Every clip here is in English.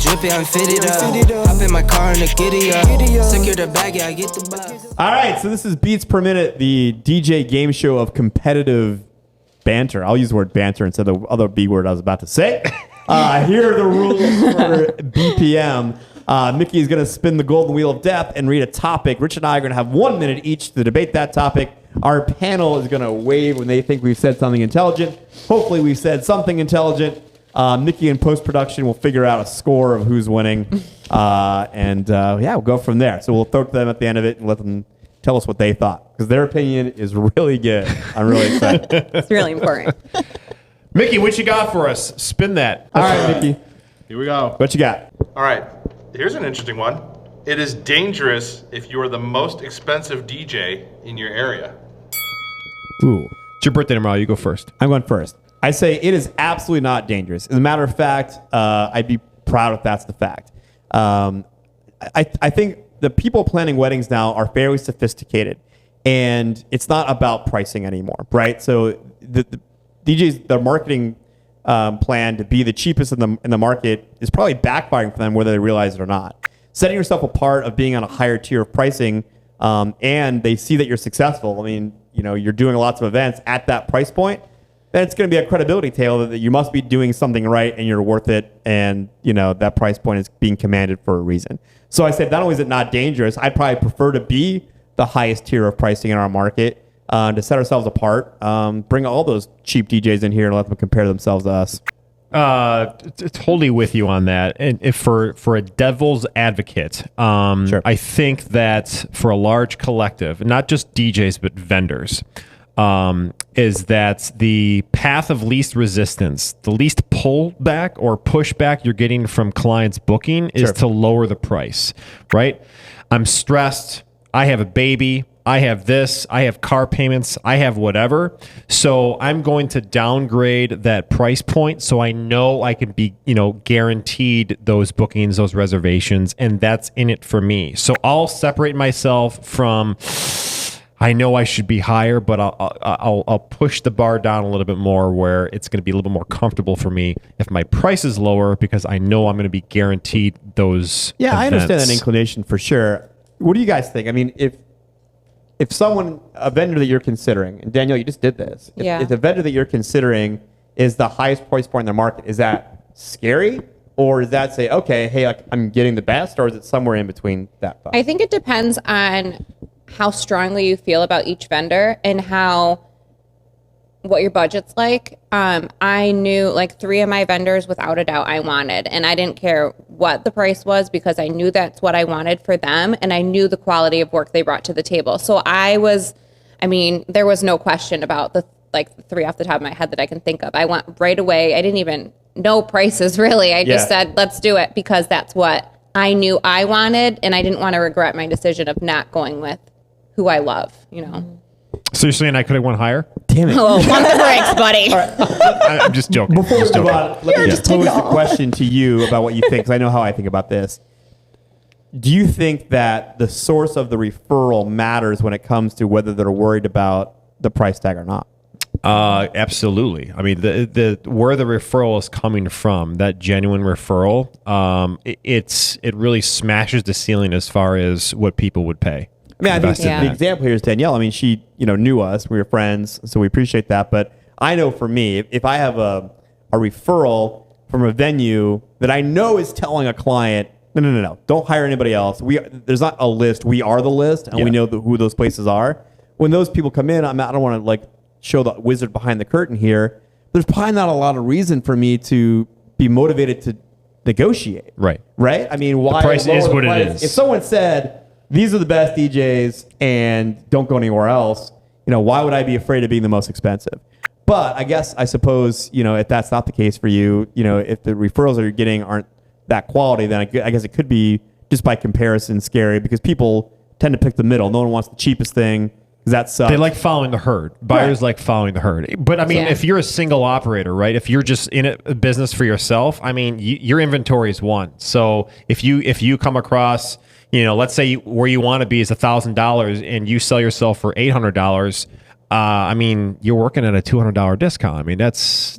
drippy, I'm fitted up. Hop in my car and the giddy up. Secure the bag, yeah, I get the bus. All right, so this is Beats Per Minute, the DJ game show of competitive banter. I'll use the word banter instead of the other B word I was about to say. Here are the rules for BPM. Mickey is going to spin the golden wheel of death and read a topic. Rich and I are going to have 1 minute each to debate that topic. Our panel is going to wave when they think we've said something intelligent. Hopefully we've said something intelligent. Mickey in post-production will figure out a score of who's winning. We'll go from there. So we'll throw it to them at the end of it and let them tell us what they thought. Because their opinion is really good. I'm really excited. It's really important. Mickey, what you got for us? Spin that. All right, Mickey. Here we go. What you got? All right. Here's an interesting one. It is dangerous if you are the most expensive DJ in your area. Ooh. It's your birthday tomorrow. You go first. I'm going first. I say it is absolutely not dangerous. As a matter of fact, I'd be proud if that's the fact. I think the people planning weddings now are fairly sophisticated, and it's not about pricing anymore, right? So the DJs, their marketing plan to be the cheapest in the market is probably backfiring for them, whether they realize it or not. Setting yourself apart of being on a higher tier of pricing, and they see that you're successful. I mean, you're doing lots of events at that price point. Then it's going to be a credibility tale that you must be doing something right and you're worth it, and that price point is being commanded for a reason. So I said, not only is it not dangerous, I'd probably prefer to be the highest tier of pricing in our market to set ourselves apart. Bring all those cheap DJs in here and let them compare themselves to us. Totally with you on that. And if for a devil's advocate, Sure. I think that for a large collective, not just DJs but vendors, is that the path of least resistance, the least pullback or pushback you're getting from clients booking is Sure. to lower the price, right? I'm stressed. I have a baby. I have this. I have car payments. I have whatever. So I'm going to downgrade that price point so I know I can be, guaranteed those bookings, those reservations, and that's in it for me. So I'll separate myself from, I know I should be higher, but I'll push the bar down a little bit more where it's going to be a little bit more comfortable for me if my price is lower because I know I'm going to be guaranteed those Yeah, events. I understand that inclination for sure. What do you guys think? I mean, if someone, a vendor that you're considering, and Danielle, you just did this. If the vendor that you're considering is the highest price point in the market, is that scary? Or does that say, okay, hey, I'm getting the best? Or is it somewhere in between that thought? I think it depends on how strongly you feel about each vendor and what your budget's like. I knew 3 of my vendors without a doubt I wanted, and I didn't care what the price was because I knew that's what I wanted for them, and I knew the quality of work they brought to the table. So there was no question about the 3 off the top of my head that I can think of. I went right away. I didn't even know prices really. I just said, let's do it because that's what I knew I wanted, and I didn't want to regret my decision of not going with who I love, So you're saying I could have went higher? Damn it. Oh, pump the brakes, buddy. I'm just joking. Before we Just move joking. on, let me just pose the question to you about what you think, because I know how I think about this. Do you think that the source of the referral matters when it comes to whether they're worried about the price tag or not? Absolutely. I mean, the where the referral is coming from, that genuine referral, it really smashes the ceiling as far as what people would pay. I mean, I think the example here is Danielle. I mean, she, knew us. We were friends, so we appreciate that. But I know for me, if I have a referral from a venue that I know is telling a client, no, don't hire anybody else. There's not a list. We are the list, and we know who those places are. When those people come in, I don't want to show the wizard behind the curtain here. There's probably not a lot of reason for me to be motivated to negotiate. Right. I mean, why? The price is what it is. If someone said, these are the best DJs and don't go anywhere else, why would I be afraid of being the most expensive? But I suppose, if that's not the case for you, if the referrals that you're getting aren't that quality, then I guess it could be just by comparison scary because people tend to pick the middle. No one wants the cheapest thing because that sucks. They like following the herd. Buyers like following the herd. But I mean, if you're a single operator, right? If you're just in a business for yourself, I mean, your inventory is one. So if you come across, let's say where you want to be is $1,000 and you sell yourself for $800. I mean, you're working at a $200 discount. I mean, that's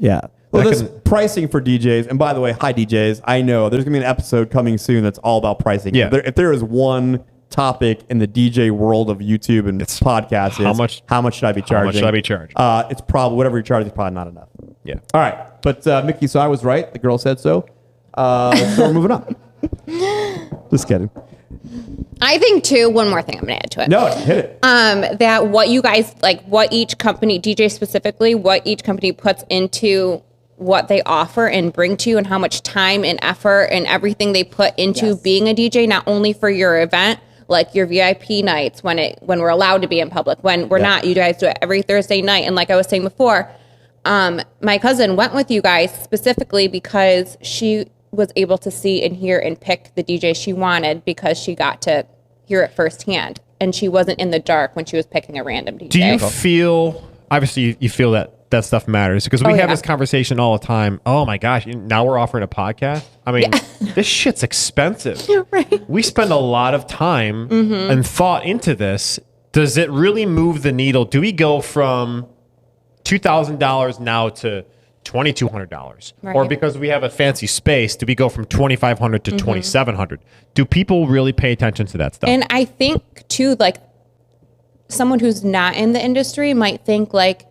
Well, this pricing for DJs, and by the way, hi DJs, I know there's going to be an episode coming soon that's all about pricing. Yeah. If there is one topic in the DJ world of YouTube and podcasts, how much should I be charging? How much should I be charging? It's probably, whatever you're charging is probably not enough. Yeah. All right. But Mickey, so I was right. The girl said so. So we're moving on. Just kidding. I think too, one more thing I'm going to add to it. No, hit it. That what you guys, like what each company, DJ specifically, what each company puts into what they offer and bring to you and how much time and effort and everything they put into being a DJ, not only for your event, like your VIP nights when we're allowed to be in public, when we're not, you guys do it every Thursday night. And like I was saying before, my cousin went with you guys specifically because she was able to see and hear and pick the DJ she wanted because she got to hear it firsthand. And she wasn't in the dark when she was picking a random DJ. Do you feel, obviously you feel that stuff matters because we have this conversation all the time. Oh my gosh, now we're offering a podcast. I mean, this shit's expensive. Right. We spend a lot of time and thought into this. Does it really move the needle? Do we go from $2,000 now to $2,200? Right. Or because we have a fancy space, do we go from $2,500 to $2,700? Do people really pay attention to that stuff? And I think too, like someone who's not in the industry might think like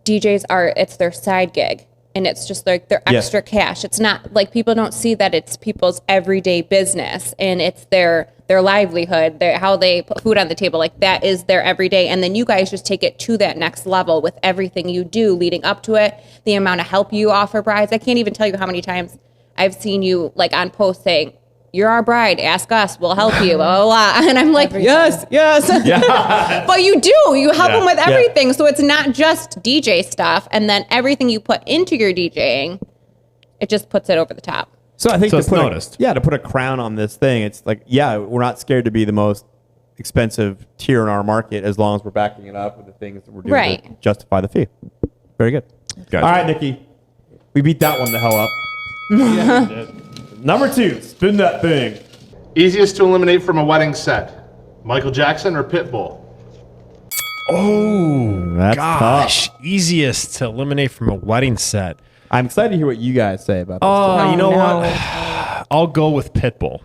DJs it's their side gig and it's just like their extra cash. It's not like people don't see that it's people's everyday business and it's their livelihood, how they put food on the table. Like that is their everyday. And then you guys just take it to that next level with everything you do leading up to it, the amount of help you offer brides. I can't even tell you how many times I've seen you like on posts saying, "You're our bride, ask us, we'll help you," blah, blah, blah. And I'm like, yes. But you help them with everything. So it's not just DJ stuff. And then everything you put into your DJing, it just puts it over the top. So I think it's noticed. To put a crown on this thing, it's like, we're not scared to be the most expensive tier in our market as long as we're backing it up with the things that we're doing to justify the fee. Very good. Gotcha. All right, Nikki. We beat that one the hell up. Number 2, spin that thing. Easiest to eliminate from a wedding set, Michael Jackson or Pitbull? Oh, That's gosh. Easiest to eliminate from a wedding set. I'm excited to hear what you guys say about this. Oh, you know what? I'll go with Pitbull.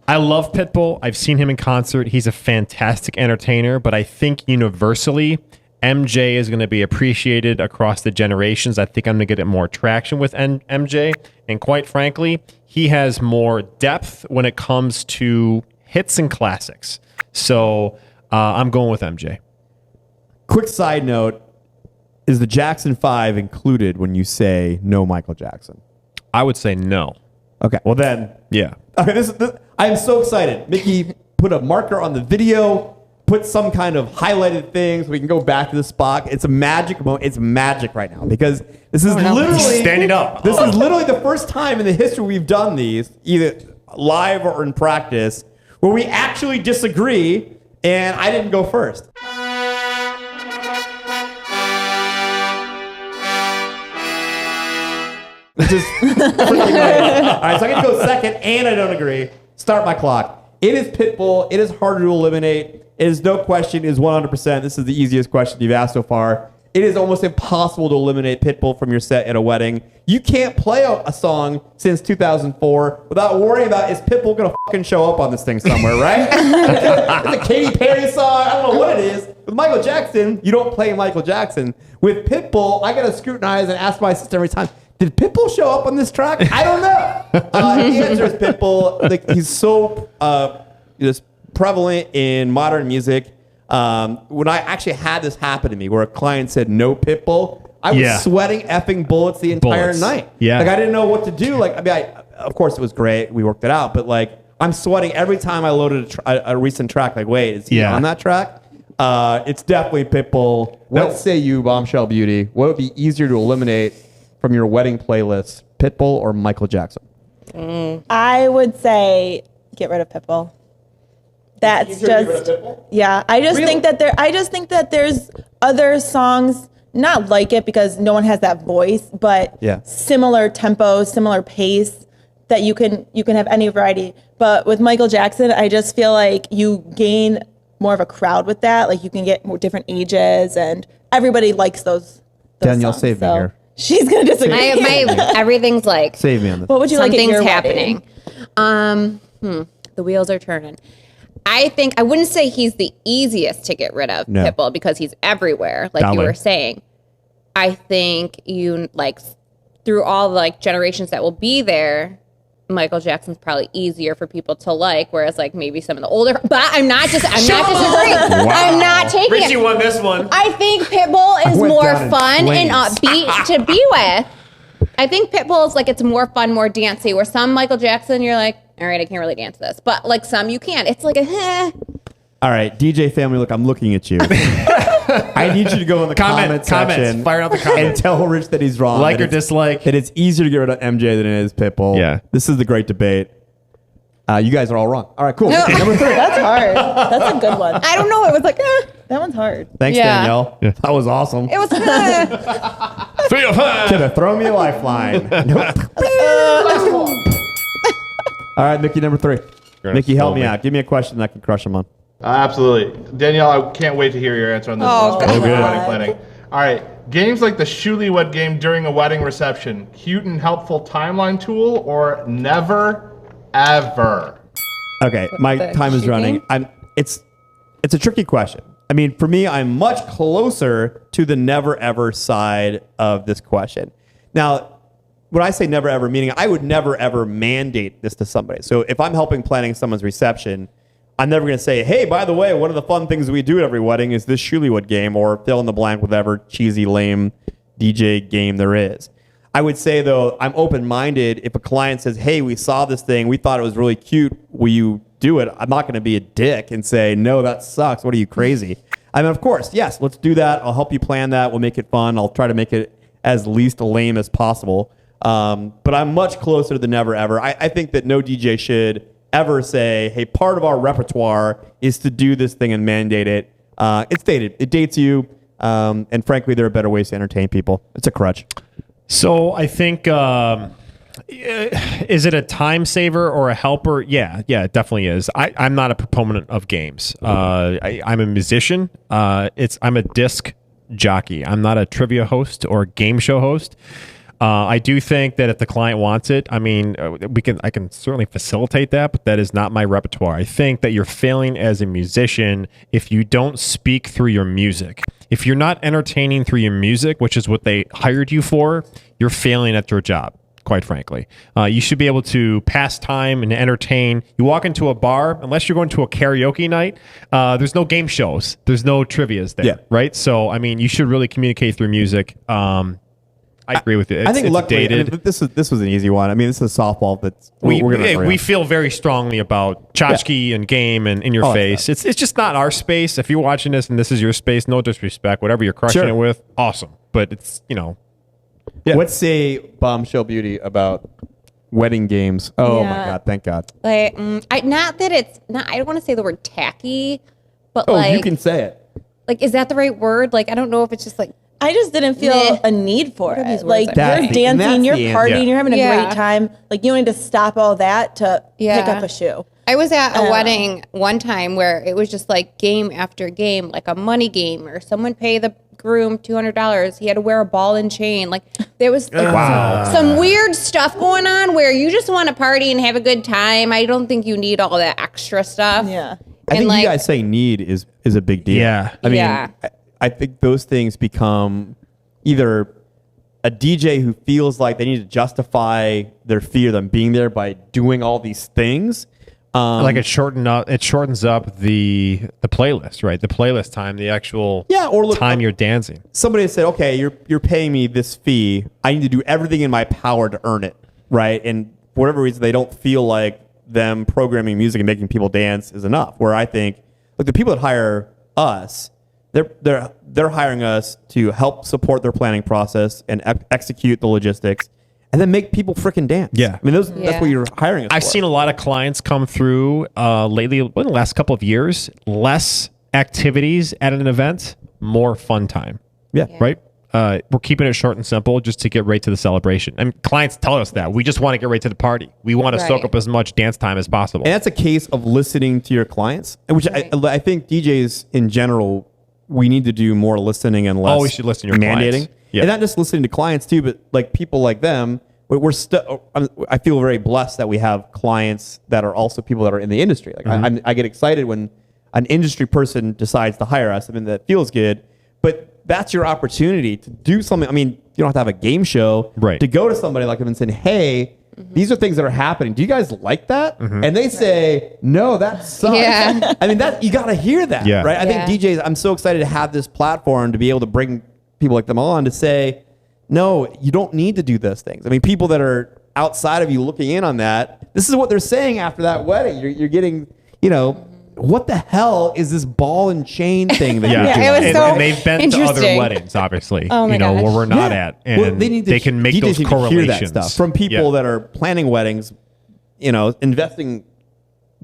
I love Pitbull. I've seen him in concert. He's a fantastic entertainer, but I think universally, MJ is going to be appreciated across the generations. I think I'm going to get more traction with MJ. And quite frankly, he has more depth when it comes to hits and classics. So I'm going with MJ. Quick side note, is the Jackson 5 included when you say no Michael Jackson? I would say no. Okay, well then. Yeah. Okay, this I am so excited. Mickey put a marker on the video, put some kind of highlighted thing so we can go back to the spot. It's a magic moment. It's magic right now because this is literally standing up. This is literally the first time in the history we've done these, either live or in practice, where we actually disagree, and I didn't go first. Which is freaking right. All right, so I get to go second, and I don't agree. Start my clock. It is Pitbull. It is harder to eliminate. It is no question. It is 100%. This is the easiest question you've asked so far. It is almost impossible to eliminate Pitbull from your set at a wedding. You can't play a song since 2004 without worrying about, is Pitbull going to fucking show up on this thing somewhere, right? It's a Katy Perry song. I don't know what it is. With Michael Jackson, you don't play Michael Jackson. With Pitbull, I got to scrutinize and ask my sister every time, did Pitbull show up on this track? I don't know. The answer is Pitbull. Like, he's so just prevalent in modern music. When I actually had this happen to me, where a client said no Pitbull, I was sweating effing bullets the entire night. Yeah. Like, I didn't know what to do. Like, I mean, of course it was great. We worked it out, but like, I'm sweating every time I loaded a recent track. Like, wait, is he on that track? It's definitely Pitbull. What say you, Bombshell Beauty? What would be easier to eliminate from your wedding playlist, Pitbull or Michael Jackson? I would say get rid of Pitbull. That's just I just think that there's other songs not like it because no one has that voice, but similar tempo, similar pace that you can have any variety. But with Michael Jackson, I just feel like you gain more of a crowd with that. Like, you can get more different ages and everybody likes those Danielle, songs, save me here. She's gonna disagree. Everything's like Save me on this. What would you like at something's your happening. wedding? The wheels are turning. I think I wouldn't say he's the easiest to get rid of, No. Pitbull, because he's everywhere, like you Dolly. were saying. I think you like through all the like generations that will be there, Michael Jackson's probably easier for people to like, whereas like maybe some of the older. But I'm not disagreeing. I'm not taking Richie it. won this one. I think Pitbull is went more down in fun and flames. upbeat to be with. I think Pitbull is like it's more fun, more dancey. Where some Michael Jackson, you're like, all right, I can't really dance this, but like some you can. It's like All right, DJ family, look, I'm looking at you. I need you to go in the comment section Fire out the and comments. tell Rich that he's wrong. Like that or it's- dislike. That it's easier to get rid of MJ than it is Pitbull. Yeah. This is the great debate. You guys are all wrong. All right, cool. No. Number 3. That's hard. That's a good one. I don't know. It was like That one's hard. Thanks, Yeah. Danielle. Yeah. That was awesome. it was. 3 of 5. Could have thrown me a lifeline. Nope. All right, Mickey, number 3. Mickey, help me out. Give me a question that I can crush him on. Absolutely. Danielle, I can't wait to hear your answer on this Oh, one. especially God. for wedding planning. All right. Games like the Shulywed game during a wedding reception. Cute and helpful timeline tool or never, ever? Okay, my the time is running. shooting? It's a tricky question. I mean, for me, I'm much closer to the never ever side of this question. Now, when I say never ever, meaning I would never ever mandate this to somebody. So if I'm helping planning someone's reception, I'm never going to say, hey, by the way, one of the fun things we do at every wedding is this Shulywed game, or fill in the blank with whatever cheesy, lame DJ game there is. I would say, though, I'm open-minded. If a client says, hey, we saw this thing, we thought it was really cute, will you do it? I'm not going to be a dick and say, no, that sucks. What are you, crazy? I mean, of course, yes, let's do that. I'll help you plan that. We'll make it fun. I'll try to make it as least lame as possible. But I'm much closer to the never ever. I think that no DJ should ever say, hey, part of our repertoire is to do this thing and mandate it. It's dated. It dates you. And frankly, there are better ways to entertain people. It's a crutch. So I think, is it a time saver or a helper? Yeah, it definitely is. I'm not a proponent of games. I'm a musician. I'm a disc jockey. I'm not a trivia host or a game show host. I do think that if the client wants it, I mean, I can certainly facilitate that, but that is not my repertoire. I think that you're failing as a musician if you don't speak through your music. If you're not entertaining through your music, which is what they hired you for, you're failing at your job, quite frankly. You should be able to pass time and entertain. You walk into a bar, unless you're going to a karaoke night, there's no game shows. There's no trivias there, right? So, I mean, you should really communicate through music. I agree with it. I think it's luckily, dated. I mean, this was an easy one. I mean, this is a softball that's We feel very strongly about tchotchke and game and in your face. It's just not our space. If you're watching this and this is your space, no disrespect, whatever you're crushing it with, awesome. But it's, Let's say Bombshell Beauty about wedding games. Oh my God, thank God. Like, not that it's not. I don't want to say the word tacky, but Oh, like, you can say it. like, is that the right word? Like, I don't know if it's just like. I just didn't feel Meh. a need for What are these it. words Like that- you're That's dancing, you're the answer. partying, you're having a Yeah. great time. Like you don't need to stop all that to pick up a shoe. I was at a wedding one time where it was just like game after game, like a money game, or someone pay the groom $200. He had to wear a ball and chain. Like there was like some weird stuff going on where you just want to party and have a good time. I don't think you need all that extra stuff. Yeah. I think like, you guys saying need is a big deal. Yeah. I mean, Yeah. I think those things become either a DJ who feels like they need to justify their fear of them being there by doing all these things. like it shortens up the playlist, right? The playlist time, the actual or look, time you're dancing. somebody said, okay, you're paying me this fee. I need to do everything in my power to earn it, right? And for whatever reason, they don't feel like them programming music and making people dance is enough. Where I think, look, the people that hire us, they're hiring us to help support their planning process and execute the logistics, and then make people freaking dance. Yeah. I mean, that's what you're hiring us I've for. seen a lot of clients come through lately, in the last couple of years, less activities at an event, more fun time. Yeah. Right? We're keeping it short and simple just to get right to the celebration. And clients tell us that. We just want to get right to the party. We want to soak Right. up as much dance time as possible. And that's a case of listening to your clients, which I think DJs in general we need to do more listening and less we should listen to your mandating. clients. Yeah. And not just listening to clients too, but like people like them. I feel very blessed that we have clients that are also people that are in the industry. Like I get excited when an industry person decides to hire us. I mean, that feels good, but that's your opportunity to do something. I mean, you don't have to have a game show, right? To go to somebody like them and say, hey, these are things that are happening. Do you guys like that? And they say, no, that sucks. Yeah. I mean, that you got to hear that, Yeah. right? I think DJs, I'm so excited to have this platform to be able to bring people like them on to say, no, you don't need to do those things. I mean, people that are outside of you looking in on that, this is what they're saying after that wedding. You're getting, what the hell is this ball and chain thing that you're doing? It was and, so and they've been to other interesting. weddings, obviously, Oh my gosh. where we're not at. And Well, they can make DJs those need to hear correlations. that stuff from people that are planning weddings, investing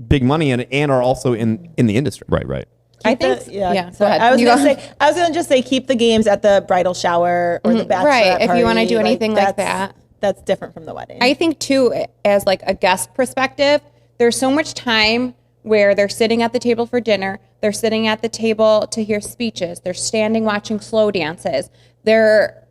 big money in it and are also in the industry. Right. I think, Go go ahead. I was You gonna go. say, I was gonna just say, keep the games at the bridal shower or the bachelorette Right, if you wanna party. do anything like that's- that. That's different from the wedding. I think too, as like a guest perspective, there's so much time where they're sitting at the table for dinner, they're sitting at the table to hear speeches, they're standing watching slow dances, they're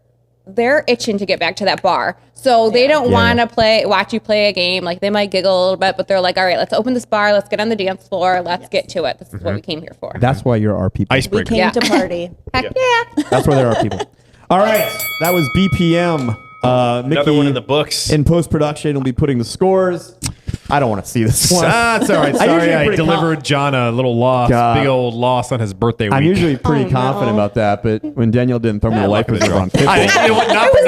itching to get back to that bar, so they don't want to watch you play a game. Like they might giggle a little bit, but they're like, all right, let's open this bar, let's get on the dance floor, let's get to it. This is what we came here for. That's why you're our people. we Icebreaker. came to party. Heck yeah. That's why there are people. All right, that was BPM. Mickey, Another one in the books. In post-production, will be putting the scores. I don't want to see this one. That's all right. I'm usually Sorry, I pretty delivered John a little loss, God. big old loss on his birthday week. I'm usually pretty Oh, confident no. about that, but when Danielle didn't throw me the life preserver on Pitbull, You know what, not for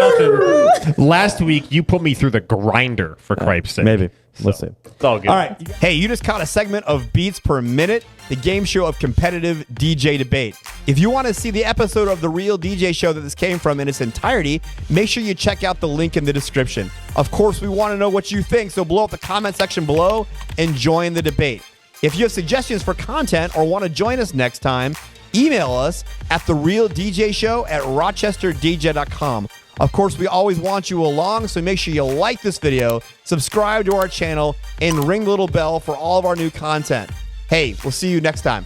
nothing. Last week, you put me through the grinder, for cripe's sake. maybe. Let's see. It's all good. All right. Hey, you just caught a segment of Beats Per Minute, the game show of competitive DJ debate. If you want to see the episode of The Real DJ Show that this came from in its entirety, make sure you check out the link in the description. Of course, we want to know what you think, so blow up the comment section below and join the debate. If you have suggestions for content or want to join us next time, email us at TheRealDJShow@rochesterdj.com. Of course, we always want you along, so make sure you like this video, subscribe to our channel, and ring the little bell for all of our new content. Hey, we'll see you next time.